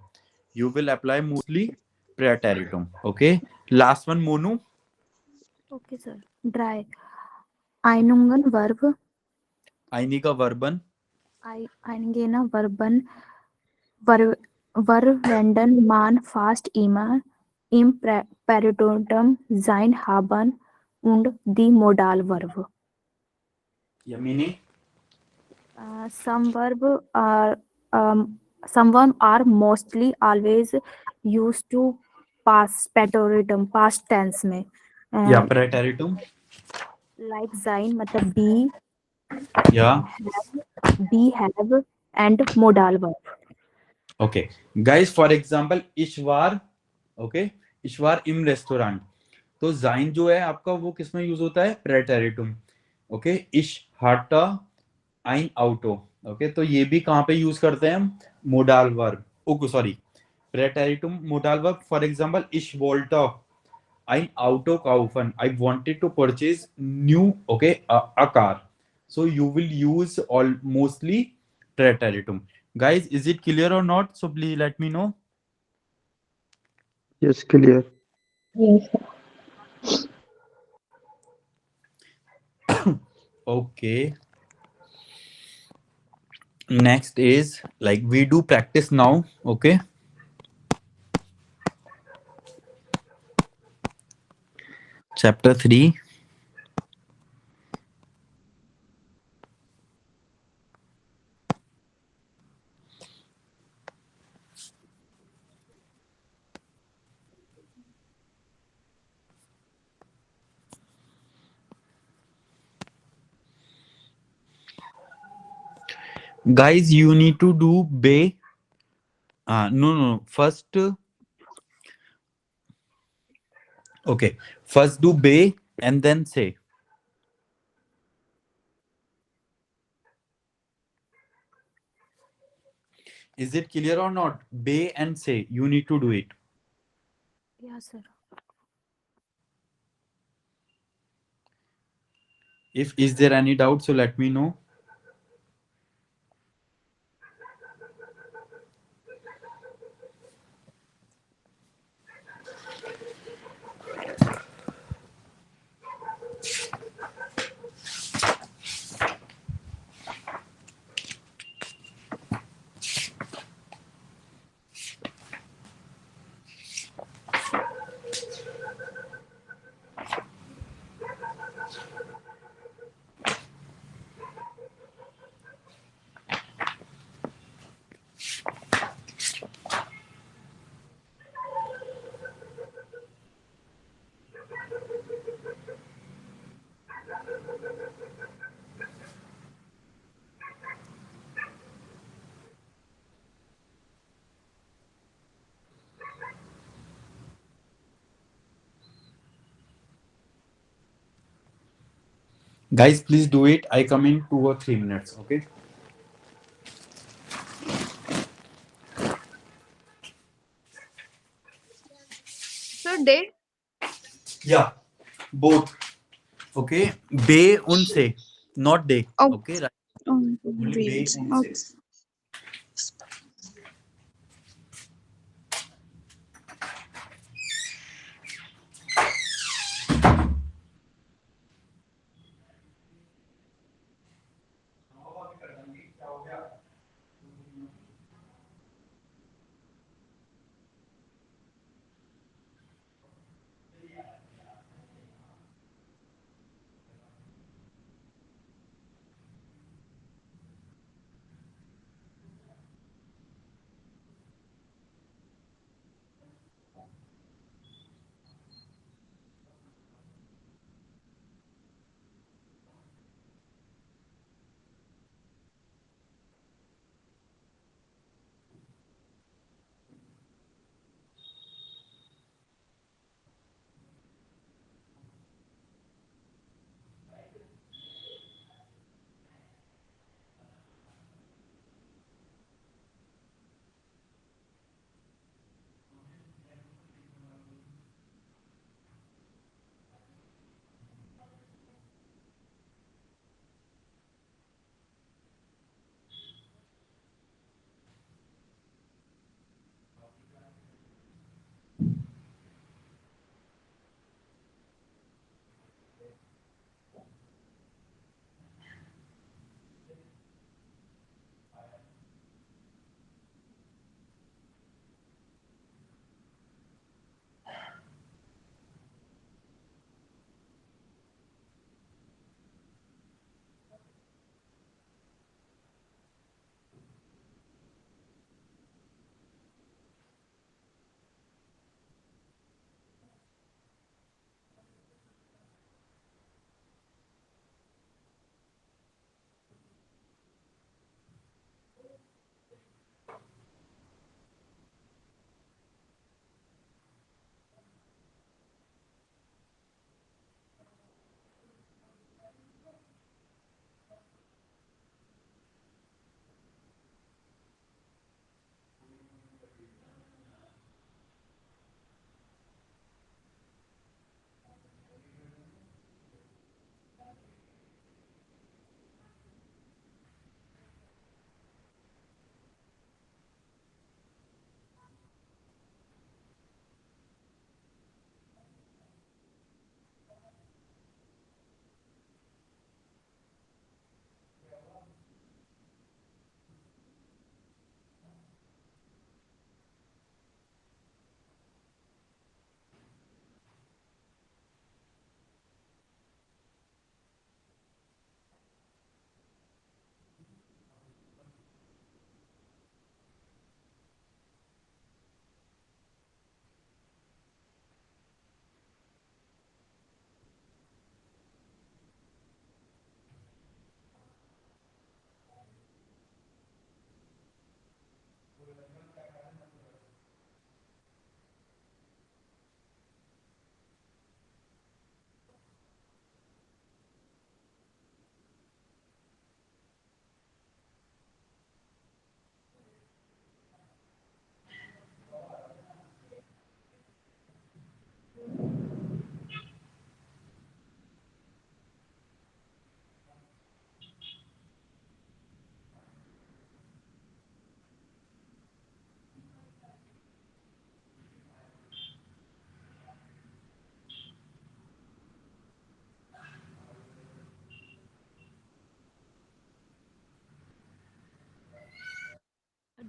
Speaker 2: you will apply mostly Praetorium. Okay. Last one, Monu.
Speaker 1: Okay, sir. Dry. Einungen Verb.
Speaker 2: Einiger Verben.
Speaker 1: Einige Verben. Verwenden man fast immer im Präteritum sein, haben und die Modalverb.
Speaker 2: Yeah, meaning.
Speaker 1: Some verbs are mostly always used to past präteritum, past tense में.
Speaker 2: Yeah, Praetorium.
Speaker 1: Like sein मतलब be,
Speaker 2: Yeah.
Speaker 1: have and modal verb.
Speaker 2: Okay, guys, for example, ich war, okay, ich war im Restaurant. तो जाइन जो है आपका वो किसमें use होता है? प्रेटेरिटुम। ओके, इश हार्टा आइन आउटो। ओके, तो ये भी कहाँ पे यूज करते हैं हम? मोडाल वर्ब, ओके सॉरी, प्रेटेरिटुम मोडाल वर्ब। फॉर एग्जांपल, इश वोल्टा ein Auto kaufen. I wanted to purchase new, okay, a car. So you will use all mostly preteritum. Guys, is it clear or not? So please let me know.
Speaker 3: Yes, clear.
Speaker 5: Yes, sir.
Speaker 2: Okay. Next is like we do practice now. Okay. Chapter 3. Guys, you need to do be. No. First, okay. First do be and then say. Is it clear or not? Be and say. You need to do it.
Speaker 1: Yeah, sir.
Speaker 2: If is there any doubt, so let me know. Guys, please do it. I come in 2 or 3 minutes. Okay.
Speaker 4: So day.
Speaker 2: Yeah, both. Okay. Be unse, not they.
Speaker 4: Oh,
Speaker 2: Okay. Right. Only be
Speaker 4: wait.
Speaker 2: unse.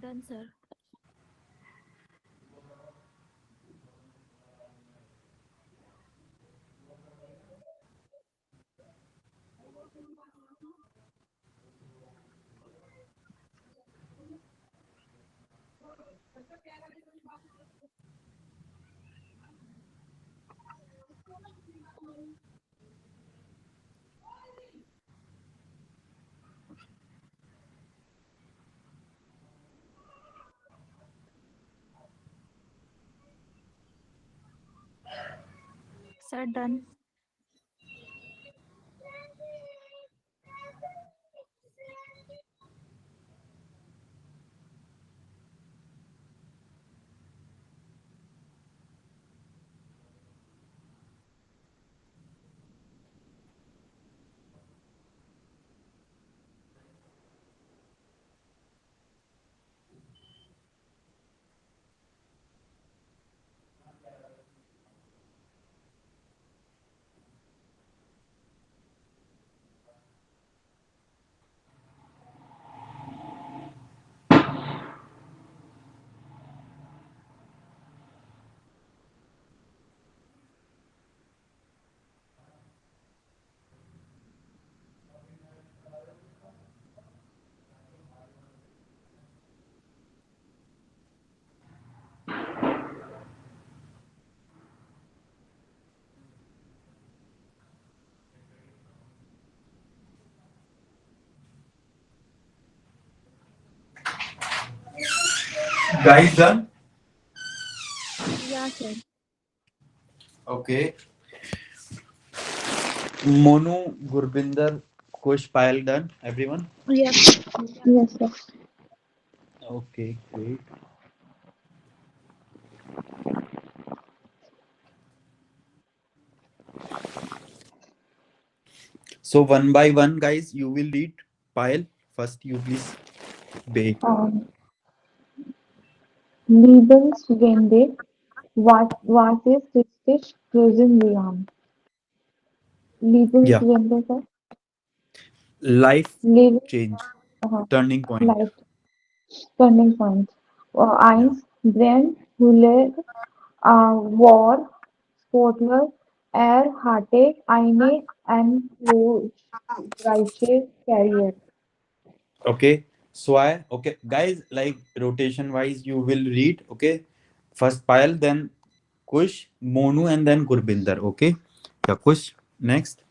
Speaker 1: Done, sir. Sir, done.
Speaker 2: Guys, done.
Speaker 1: Yeah, sir.
Speaker 2: Okay. Monu, Gurbinder, Kush, Payal, done. Everyone.
Speaker 4: Yes.
Speaker 5: Yes, sir.
Speaker 2: Okay, great. So one by one, guys, you will read. Payal, first you please. Be.
Speaker 5: Um, Lebenswende, was ist richtig Größenwahn?
Speaker 2: Yeah.
Speaker 5: Lebenswende, sir.
Speaker 2: Life
Speaker 5: Leben,
Speaker 2: change.
Speaker 5: uh,
Speaker 2: Turning point.
Speaker 5: life, turning point.
Speaker 2: Yeah.
Speaker 5: Eins, Bren, Hüller, War, Sportler, hatte eine einflussreiche Karriere.
Speaker 2: Okay. So I okay, guys, like rotation wise, you will read. Okay. First Payal, then Kush, Monu, and then Gurbinder. Okay. Yeah, Kush. Next.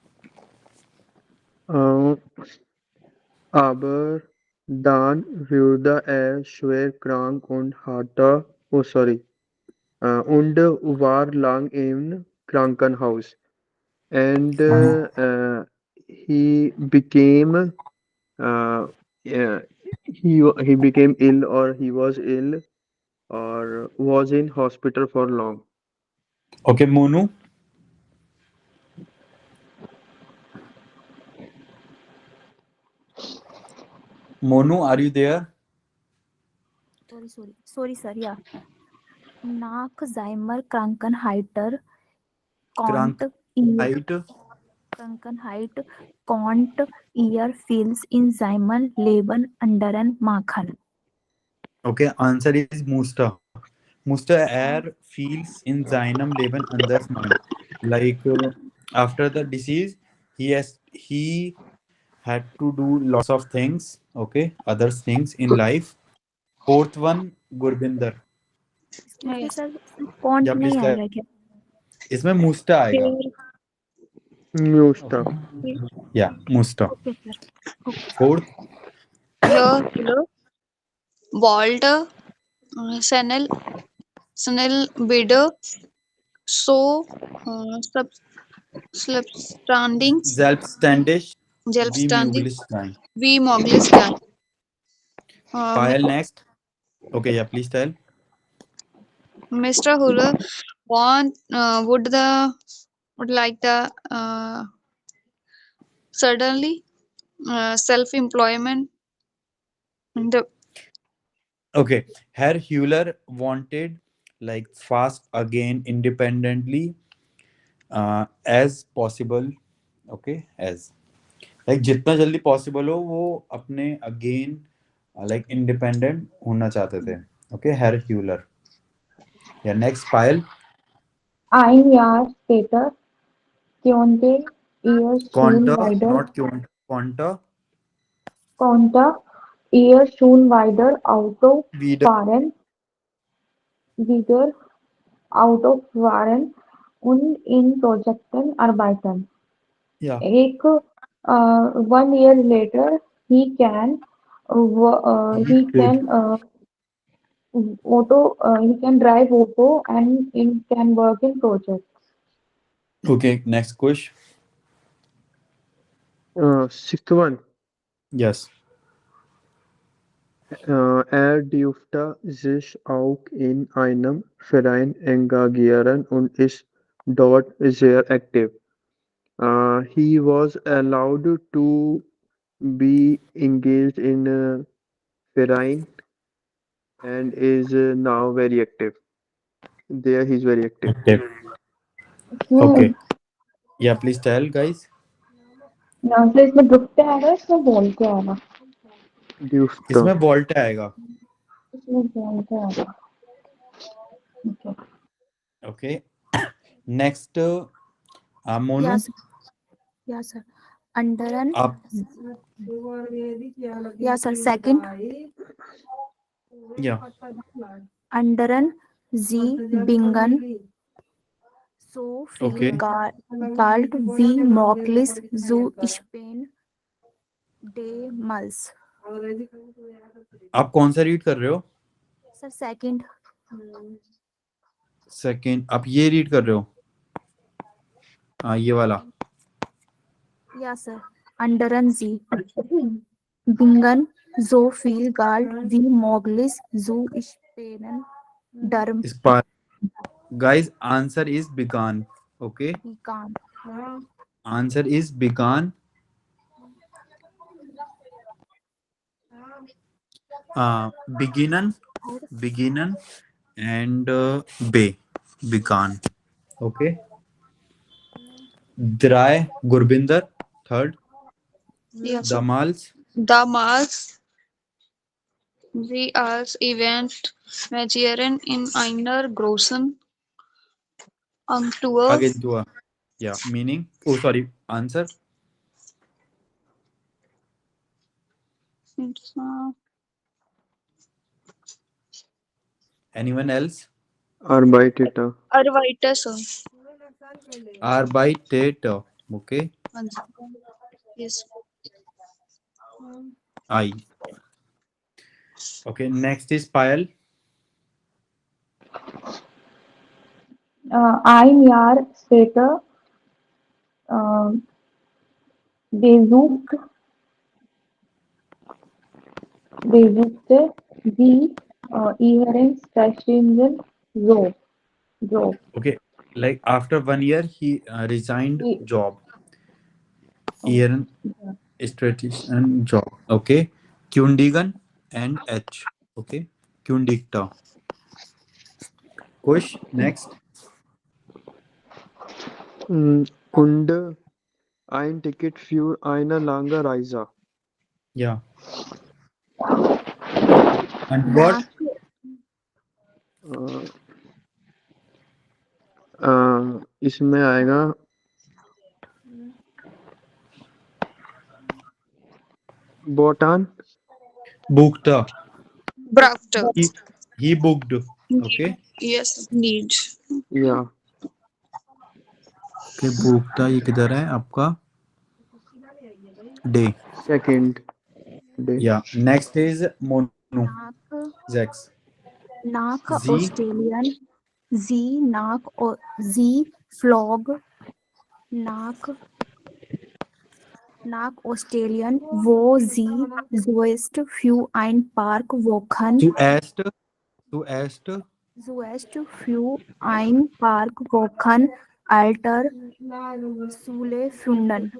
Speaker 3: Uh, aber dann würde er schwer krank und hatte, oh sorry, und war lang im Krankenhaus. And he became yeah, he became ill or he was ill or was in hospital for long.
Speaker 2: Okay, Monu. Monu, are you there?
Speaker 1: Sorry, sir. Yeah. Nachzheimer Krankenheiter
Speaker 2: Krank
Speaker 1: konnte ihr
Speaker 2: height.
Speaker 1: Krankenheit konnte ihr Fils in seinem Leben anderen machen.
Speaker 2: Okay, answer is Musta. Musta er feels in seinem Leben anders mind. Like after the disease, he had to do lots of things. Okay, other things in life. Fourth one, Gurbinder.
Speaker 1: इसमें फिर
Speaker 4: Yes.
Speaker 1: Sir can't
Speaker 2: या
Speaker 1: नहीं
Speaker 2: please
Speaker 1: आएगा क्या?
Speaker 2: इसमें मुस्टा आएगा.
Speaker 4: Here.
Speaker 3: Musta.
Speaker 2: या मुस्टा.
Speaker 1: Okay sir. Okay.
Speaker 2: Fourth,
Speaker 4: Here. Hello. Walt. Snell. Snell bidder. So. Sub. Standings.
Speaker 2: selbstständig, wie
Speaker 4: Standing.
Speaker 2: möglich sein.
Speaker 4: We Moglis guy.
Speaker 2: Payal next. Okay, yeah, please tell.
Speaker 4: Mr. Huller want would like the suddenly self-employment and the
Speaker 2: Okay, Herr Heuler wanted like fast again independently as possible. Okay, as like जितना जल्दी possible हो वो अपने again like independent होना चाहते थे. Okay, हेर ह्यूलर. या next Payal.
Speaker 5: Ein Jahr später konnte ihr schon
Speaker 2: Konta,
Speaker 5: wieder
Speaker 2: not quanta.
Speaker 5: konnte ihr schon wieder Auto
Speaker 2: weeder.
Speaker 5: fahren, wieder Auto fahren und in Projekten arbeiten.
Speaker 2: या
Speaker 5: एक 1 year later he can he can he can drive auto and he can work in projects.
Speaker 2: Okay, next question.
Speaker 3: Sixth one.
Speaker 2: Yes.
Speaker 3: Er dürfte sich auch in einem Verein engagieren und ist dort sehr aktiv. He was allowed to be engaged in a Verein and is now very active. There he is very active.
Speaker 2: Okay.
Speaker 5: इसमें
Speaker 2: या please tell guys.
Speaker 5: तो इसमें दुखते आएगा इसमें बोल के आएगा
Speaker 3: Dürfte.
Speaker 2: इसमें वोल्ट आएगा.
Speaker 5: इसमें बोल के आएगा Okay.
Speaker 2: Okay. Next Monu.
Speaker 1: Yes, yes, sir. Under an
Speaker 2: आप.
Speaker 1: yes, sir. Second,
Speaker 2: या
Speaker 1: under an Z Bingen. So
Speaker 2: Okay.
Speaker 1: viel galt wie möglich zu Spain damals.
Speaker 2: आप कौन सा रीड कर रहे हो?
Speaker 1: Sir, second,
Speaker 2: second. आप ये रीड कर रहे हो? हाँ, ये वाला.
Speaker 1: yes, sir. Under an Z Bingen. So viel galt wie möglich zu Spain damals.
Speaker 2: इस पर guys answer is began. Okay, answer is began. beginnen and be began. Okay. Dry Gurbinder. Third.
Speaker 4: Yes.
Speaker 2: Damals.
Speaker 4: Damals. Sie als Event Majoren in einer großen Agentur.
Speaker 2: Agentur. Yeah, meaning. Oh, sorry. Answer. Anyone else?
Speaker 3: Arbeiter.
Speaker 4: Arbeiter, sir.
Speaker 2: Arbeiter. Okay.
Speaker 4: Yes.
Speaker 2: I. Okay. Next is Payal.
Speaker 5: Ein Jahr später besuchte sie ihren Staatsdienst Job.
Speaker 2: Okay. Like after 1 year, he resigned
Speaker 5: He-
Speaker 2: job. Iron statistician job. Okay. Kundigan and H. Okay. Kundikta. Kush. Next.
Speaker 3: Und ein Ticket für eine lange Reise.
Speaker 2: Yeah. And what?
Speaker 3: इसमें आएगा Bhutan.
Speaker 2: Booked.
Speaker 4: Brachte.
Speaker 2: He booked. Okay.
Speaker 4: Yes, need.
Speaker 3: Yeah.
Speaker 2: Okay. Booked. ये किधर है आपका? Day.
Speaker 3: Second day.
Speaker 2: Yeah. Next is Monu. Zex.
Speaker 1: Nach
Speaker 2: Sie.
Speaker 1: Australian. Sie nach sie flog nach Australien, wo sie zuerst für ein paar Wochen zuerst für ein paar Wochen alter Schule finden.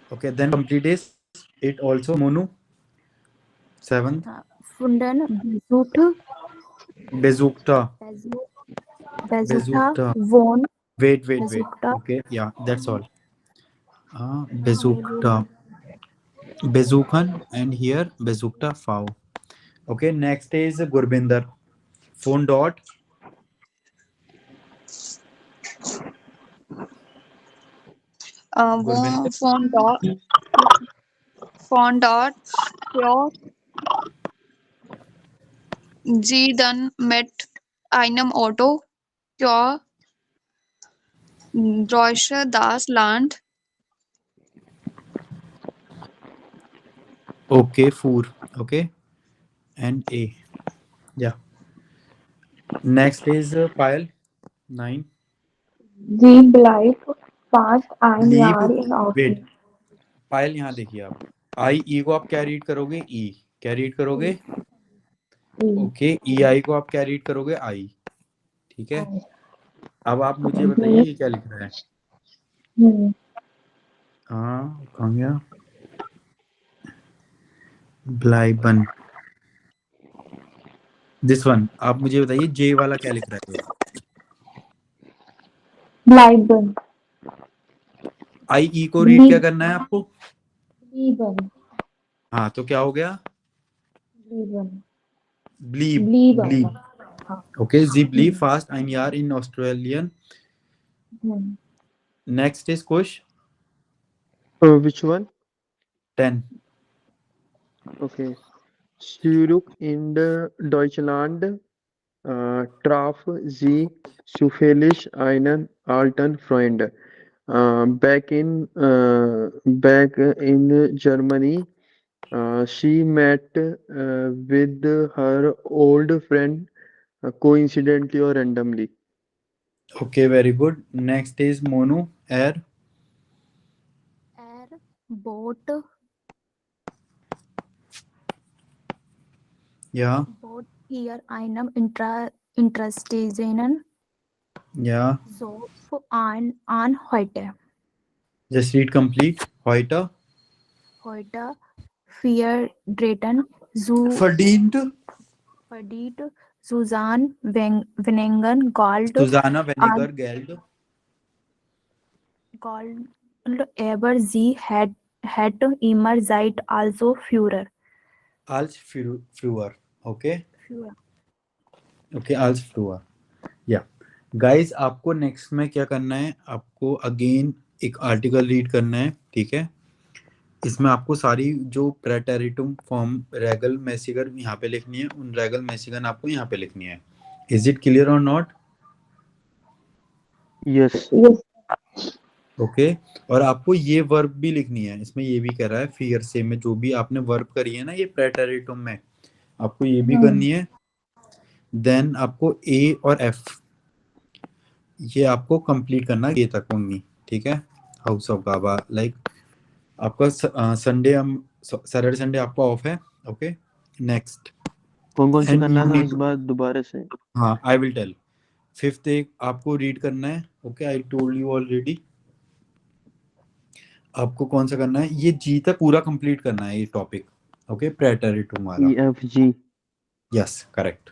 Speaker 2: Okay. Then complete is it also Monu. 7th.
Speaker 1: Finden
Speaker 2: Bezukta.
Speaker 1: Besuchte wohn
Speaker 2: Wait.
Speaker 1: Bezukta.
Speaker 2: Okay. Yeah. That's all. Bezukta. Bezukan, and here Bezukta Fao. Okay, next is Gurbinder. Phone dot. Gurbinder.
Speaker 4: Phone dot pure G done met einem Auto pure Deutsche das Land
Speaker 2: Okay, Four. Okay, and A. Yeah. Next is Payal. 9.
Speaker 5: Sie bleibt fast ein
Speaker 2: Bleib.
Speaker 5: Jahr in
Speaker 2: Wait.
Speaker 5: Austin.
Speaker 2: पायल यहाँ देखिए आप, आई ई को आप क्या read करोगे, ई क्या read करोगे, okay, ई आई को आप क्या रीड करोगे, आई, ठीक है। अब आप मुझे बताइए ये क्या लिख रहा है। हाँ कहाँ गया, ब्लाइबन, दिस वन। आप मुझे बताइए जे वाला क्या लिख रहा है,
Speaker 5: Bleiben.
Speaker 2: आई ई को रीड क्या करना है आपको,
Speaker 5: Blieben.
Speaker 2: हाँ तो क्या हो गया,
Speaker 5: Blieben.
Speaker 2: ब्लीब,
Speaker 5: Blieben.
Speaker 2: ब्लीब, ओके, जी ब्लीब फास्ट ein Jahr in Australian. Next is Kush.
Speaker 3: Which one?
Speaker 2: 10.
Speaker 3: Okay. Zurück in Deutschland traf sie zufällig einen alten Freund. Back in Germany, she met with her old friend coincidentally or randomly.
Speaker 2: Okay, very good. Next is Monu. Air.
Speaker 1: Er bot
Speaker 2: Yeah.
Speaker 1: hier einem interessieren
Speaker 2: Yeah.
Speaker 1: Zopf an heute.
Speaker 2: Just read complete. Heute.
Speaker 1: Heute verdient
Speaker 2: Verdient.
Speaker 1: Susan Weningen
Speaker 2: Susanna Vinegar Geld.
Speaker 1: Gold, aber sie hat immer Zeit also Führer.
Speaker 2: Als Fruer. Okay.
Speaker 1: Führer.
Speaker 2: Okay, als Fruer. Yeah. Guys, आपको next में क्या करना है, आपको again एक article read करना है, ठीक है। इसमें आपको सारी जो प्रेटेरिटुम फॉर्म रेगल मैसिगर यहाँ पे लिखनी है, उन रेगल मैसिगन आपको यहाँ पे लिखनी है। Is it clear or not?
Speaker 3: Yes.
Speaker 2: Okay और आपको ये वर्ब भी लिखनी है, इसमें ये भी कह रहा है फियर से में जो भी आपने वर्ब करी है ना ये प्रेटेरिटुम में, आपको ये भी करनी है। देन आपको ए और एफ ये आपको कंप्लीट करना है, ये तक होंगी, ठीक है। हाउस ऑफ गाबा लाइक आपका संडे सैटरडे संडे आपका ऑफ है, ओके। नेक्स्ट
Speaker 3: कौन सी
Speaker 2: एंड
Speaker 3: करना
Speaker 2: यू
Speaker 3: था
Speaker 2: नीड,
Speaker 3: इस बार दोबारा से?
Speaker 2: हाँ आई विल टेल। फिफ्थ एक आपको रीड करना है, okay, I told you already. आपको कौन सा करना है, ये जी तक पूरा कंप्लीट करना है ये टॉपिक, ओके, प्रेटेरिटुम वाला।
Speaker 3: EFG.
Speaker 2: Yes correct.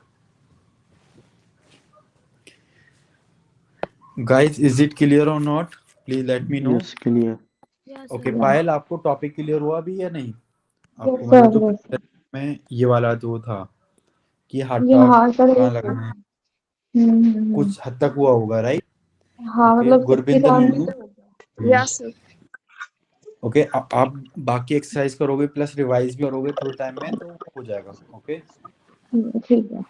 Speaker 2: Guys is it clear or not, please let me know.
Speaker 3: Yes, clear.
Speaker 2: Okay Payal आपको टॉपिक क्लियर हुआ भी या नहीं आपको,
Speaker 5: Yes,
Speaker 2: मतलब
Speaker 5: sir,
Speaker 2: जो
Speaker 5: yes, sir.
Speaker 2: में ये वाला जो था कि हाथ
Speaker 5: ये हाँ सर
Speaker 2: कहाँ लगना है, कुछ हद तक हुआ होगा, राइट?
Speaker 5: हाँ
Speaker 2: ओके
Speaker 5: मतलब इसके
Speaker 2: गुरबिंदर
Speaker 5: सामने
Speaker 2: मोनू,
Speaker 5: तो हो गया।
Speaker 4: yes sir.
Speaker 2: ओके आप बाकी एक्सरसाइज करोगे प्लस रिवाइज भी करोगे थोड़े टाइम में तो हो जाएगा, ओके।
Speaker 5: ठीक है।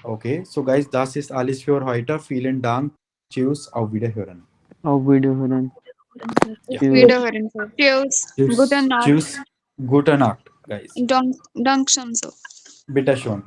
Speaker 2: Okay, so guys, das ist alles für heute. Vielen Dank. Tschüss, auf Wiederhören.
Speaker 3: Auf Wiederhören.
Speaker 2: Ja.
Speaker 4: Wiederhören, sir. Cheers.
Speaker 2: Tschüss.
Speaker 4: Guten Nacht.
Speaker 2: Tschüss. Gute Nacht, guys.
Speaker 4: Dankeschön, sir.
Speaker 2: Bitte schön.